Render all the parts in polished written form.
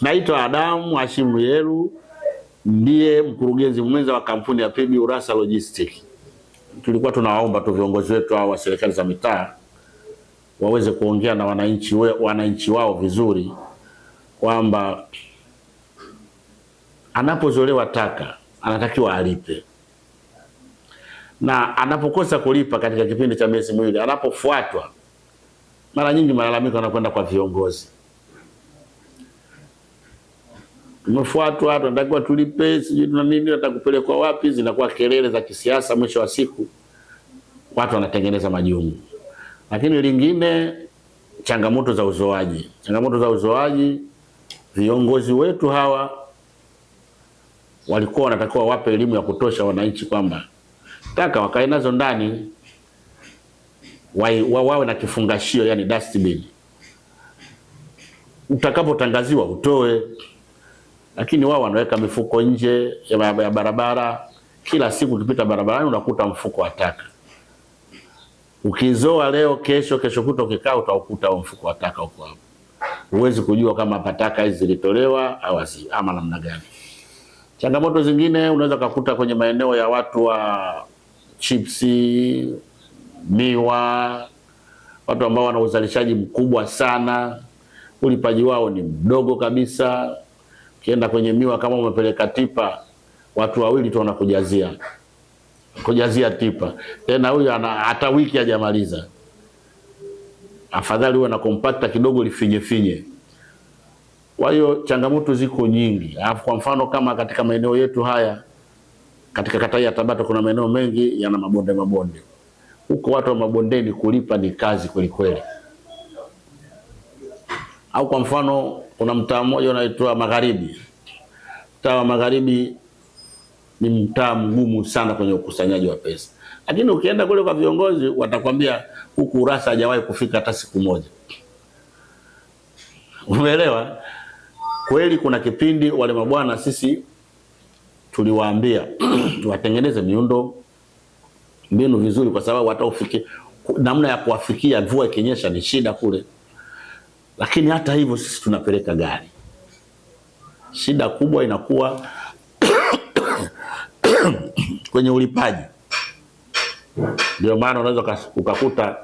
Naitwa Adam Hashim Yeru, ndiye mkurugenzi mwenza wa kampuni ya PB Urassa Logistics. Tulikuwa tunawaomba tu viongozi wetu wa serikali za mitaa waweze kuongea na wananchi wao vizuri, kwamba anapozolewa taka anatakiwa alipe, na anapokosa kulipa katika kipindi cha miezi miwili, anapofuatwa, mara nyingi malalamiko yanakwenda kwa viongozi. Tumefuatwa, tunatakiwa tulipe, sijui na nini, tutakupelekwa wapi, zinakuwa kelele za kisiasa. Mwisho wa siku watu wanatengeneza majungu. Lakini lingine, changamoto za uzoaji. Changamoto za uzoaji, viongozi wetu hawa walikuwa wanatakiwa wape elimu ya kutosha wananchi kwamba taka wakae nazo ndani, wawe na kifungashio, yani dustbin. Utakapotangaziwa utoe. Lakini wao wanaweka mifuko nje ya barabara. Kila siku ukipita barabarani unakuta mfuko wa taka. Ukizoa leo, kesho kutwa ukikaa utakuta mfuko wa taka huko hapo. Huwezi kujua kama pataka hizi zilitolewa au ama namna gani. Changamoto zingine unaweza kukuta kwenye maeneo ya watu wa chipsi, miwa, watu ambao wana uzalishaji mkubwa sana, ulipaji wao ni mdogo kabisa. Kienda kwenye miwa, kama umepeleka tipa, watu wawili tu wanakujazia tipa. Tena huyu hata wiki hajamaliza. Afadhali uwe na kompakta kidogo lifinye. Kwa hiyo changamoto ziko nyingi. Kwa mfano kama katika maeneo yetu haya, katika kata ya Tabata kuna maeneo mengi yana mabonde. Huko watu wa mabondeni kulipa ni kazi kweli kweli. Au kwa mfano kuna mtaa mmoja unaitwa Magharibi. Mtaa wa Magharibi ni mtaa mgumu sana kwenye ukusanyaji wa pesa. Lakini ukienda kule kwa viongozi watakwambia huku Urassa hajawahi kufika hata siku moja. Umeelewa? Kweli kuna kipindi wale mabwana sisi tuliwaambia watengeneze mbinu vizuri, kwa sababu wataufiki namna ya kuwafikia mvua ikinyesha ni shida kule. Lakini hata hivyo sisi tunapeleka gari. Shida kubwa inakuwa kwenye ulipaji. Ndio maana unaweza ukakuta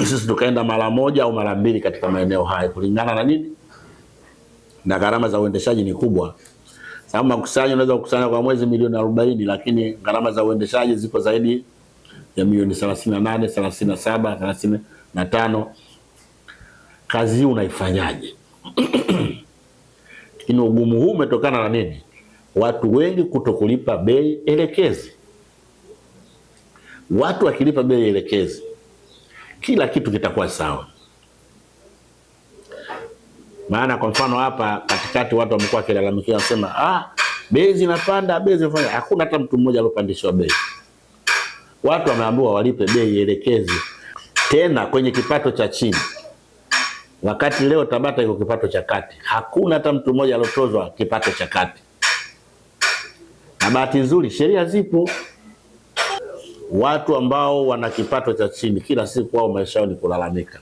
sisi tukaenda mara moja au mara mbili katika maeneo haya, kulingana na nini? Na gharama za uendeshaji ni kubwa. Sababu makusanyo unaweza kukusanya kwa mwezi milioni 40, lakini gharama za uendeshaji ziko zaidi ya milioni 38, 37, 35. Kazi hii unaifanyaje? Lakini ugumu huu umetokana na nini? Watu wengi kutokulipa bei elekezi. Watu wakilipa bei elekezi, kila kitu kitakuwa sawa. Maana kwa mfano hapa katikati watu wamekuwa wakilalamikia, wanasema bei zinapanda, bei zinafanya. Hakuna hata mtu mmoja aliyopandishwa bei. Watu wameambiwa walipe bei elekezi, tena kwenye kipato cha chini. Wakati leo Tabata iko kipato cha kati, hakuna hata mtu mmoja aliyotozwa kipato cha kati. Na bahati nzuri sheria zipo. Watu ambao wana kipato cha chini kila siku wao maisha yao ni kulalamika.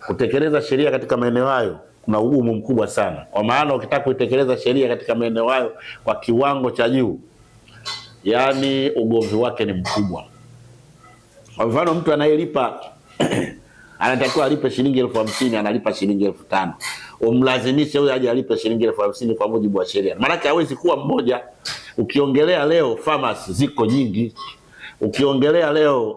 Kutekeleza sheria katika maeneo hayo kuna ugumu mkubwa sana. Kwa maana ukitaka kuitekeleza sheria katika maeneo hayo kwa kiwango cha juu, yani ugomvi wake ni mkubwa. Kwa mfano mtu anayelipa anatakiwa alipe shilingi 50,000, analipa shilingi 5,000. Umlazimishe huyo aje alipe shilingi 50,000 kwa mujibu wa sheria. Maana hawezi kuwa mmoja. Ukiongelea leo pharmacy ziko nyingi. Ukiongelea leo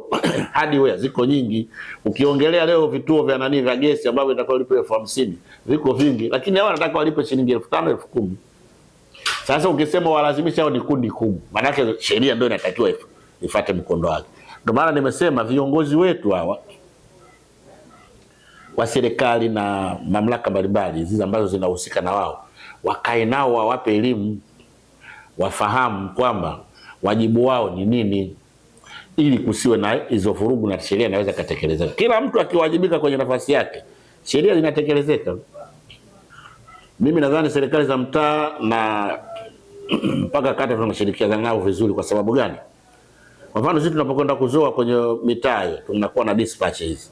hardware ziko nyingi. Ukiongelea leo vituo vya vya gesi ambavyo inatakiwa lipe 50,000 viko vingi, lakini hao wanataka walipe shilingi 5,000, 10,000. Sasa ukisema walazimisha, hao ni kundi kubwa. Maana sheria ndio inatakiwa ifuate mkondo wake. Ndio maana nimesema viongozi wetu hawa wa serikali na mamlaka mbalimbali hizi ambazo zinahusika na wao, wakae nao, wawape elimu, wafahamu kwamba wajibu wao ni nini, ili kusiwe na hizo vurugu na sheria inaweza kutekelezeka. Kila mtu akiwajibika kwenye nafasi yake, sheria zinatekelezeka. Mimi nadhani serikali za mtaa na mpaka kata tunashirikiana nao vizuri. Kwa sababu gani? Kwa mfano sisi tunapokwenda kuzoa kwenye mitaa tunakuwa na dispatch hizi.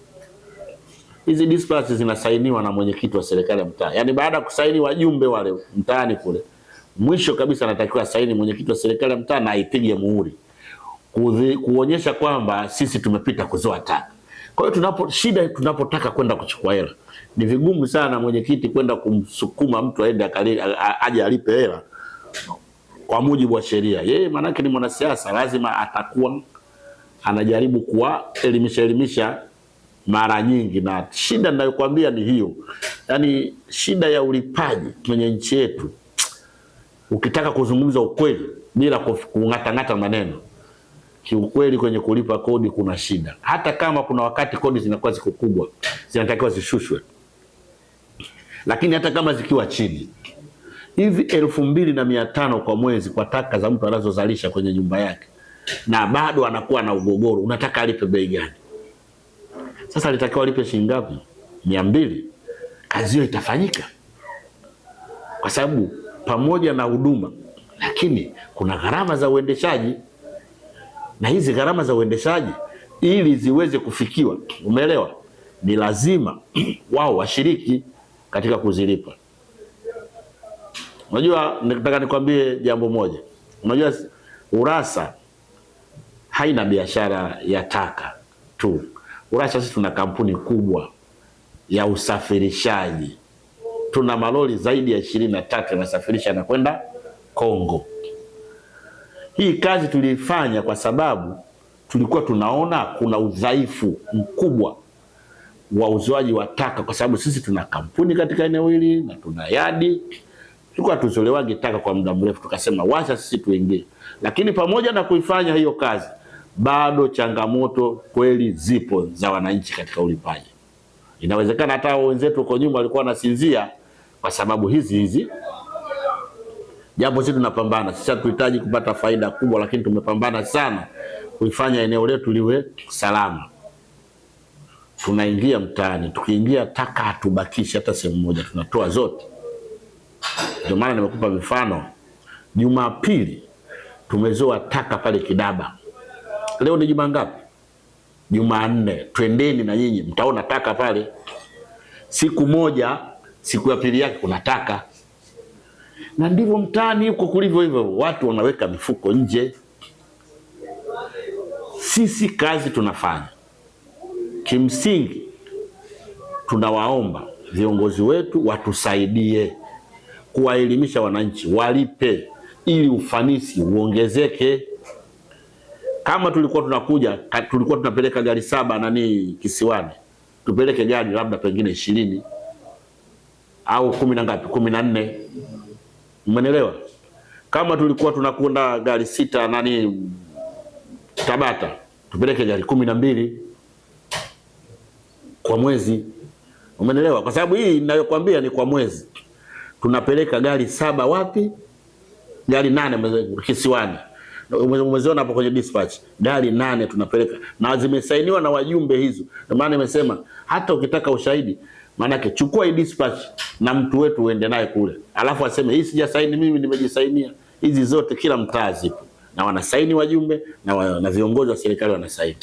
hizi dispatch zinasainiwa na mwenyekiti wa serikali ya mtaa. Yaani baada ya kusaini wajumbe wale mtaani kule, mwisho kabisa anatakiwa saini mwenyekiti wa serikali ya mtaa na aipige muhuri kuonyesha kwamba sisi tumepita kuzoa taka. Kwa hiyo tunapotaka kwenda kuchukua hela, ni vigumu sana mwenyekiti kwenda kumsukuma mtu aende aje alipe hela kwa mujibu wa sheria. Yeye manake ni mwanasiasa, lazima atakuwa anajaribu elimisha mara nyingi, na shida ninayokuambia ni hiyo. Yaani shida ya ulipaji kwenye nchi yetu, ukitaka kuzungumza ukweli bila kung'atang'ata maneno, kiukweli kwenye kulipa kodi kuna shida. Hata kama kuna wakati kodi zinakuwa ziko kubwa, zinatakiwa zishushwe. Lakini hata kama zikiwa chini, hivi 2,500 kwa mwezi kwa taka za mtu anazozalisha kwenye nyumba yake, na bado anakuwa na ugogoro, unataka alipe bei gani? Sasa alitakiwa alipe shilingi ngapi? 200. Kazi hiyo itafanyika? Kwa sababu pamoja na huduma, lakini kuna gharama za uendeshaji, na hizi gharama za uendeshaji ili ziweze kufikiwa, umeelewa, ni lazima wao washiriki katika kuzilipa. Unajua, nataka nikwambie jambo moja. Unajua, Urasa haina biashara ya taka tu. Urasa sisi tuna kampuni kubwa ya usafirishaji. Tuna malori zaidi ya 23 yanasafirisha na kwenda Kongo. Hii kazi tulifanya kwa sababu tulikuwa tunaona kuna udhaifu mkubwa wa uzoaji wa taka, kwa sababu sisi tuna kampuni katika eneo hili na tuna yadi. Tulikuwa tuzolewagi taka kwa muda mrefu, tukasema wacha sisi tuingie. Lakini pamoja na kuifanya hiyo kazi, bado changamoto kweli zipo za wananchi katika ulipaji. Inawezekana hata wenzetu huko nyuma walikuwa wanasinzia kwa sababu hizi. Japo sisi tunapambana, sisi tunahitaji kupata faida kubwa, lakini tumepambana sana kuifanya eneo letu liwe salama. Tunaingia mtaani, tukiingia taka hatubakishi hata sehemu moja, tunatoa zote. Ndio maana nimekupa mifano. Jumapili tumezoa taka pale Kidaba. Leo ni juma ngapi? Jumanne. Twendeni na nyinyi, mtaona taka pale. Siku moja, siku ya pili yake kuna taka. Na ndivyo mtaani huko kulivyo hivyo, watu wanaweka mifuko nje. Sisi kazi tunafanya. Kimsingi tunawaomba viongozi wetu watusaidie kuwaelimisha wananchi walipe ili ufanisi uongezeke. Kama tulikuwa tunapeleka gari 7 Kisiwani, tupeleke gari labda pengine 20 au 10 na ngapi, 14. Umeelewa? Kama tulikuwa tunakwenda gari 6 Tabata, tupeleke gari 12 kwa mwezi. Umeelewa? Kwa sababu hii ninayokuambia ni kwa mwezi. Tunapeleka gari 7 wapi? Gari 8 Kisiwani. Umeziona hapo kwenye dispatch. Gari 8 tunapeleka. Na zimesainiwa na wajumbe hizo. Ndio maana nimesema hata ukitaka ushahidi, maana chukua hii dispatch na mtu wetu uende naye kule. Alafu aseme hii sijasaini mimi, nimejisainia. Hizi zote kila mtaa zipo. Na wanasaini wajumbe na viongozi wa serikali wanasaini.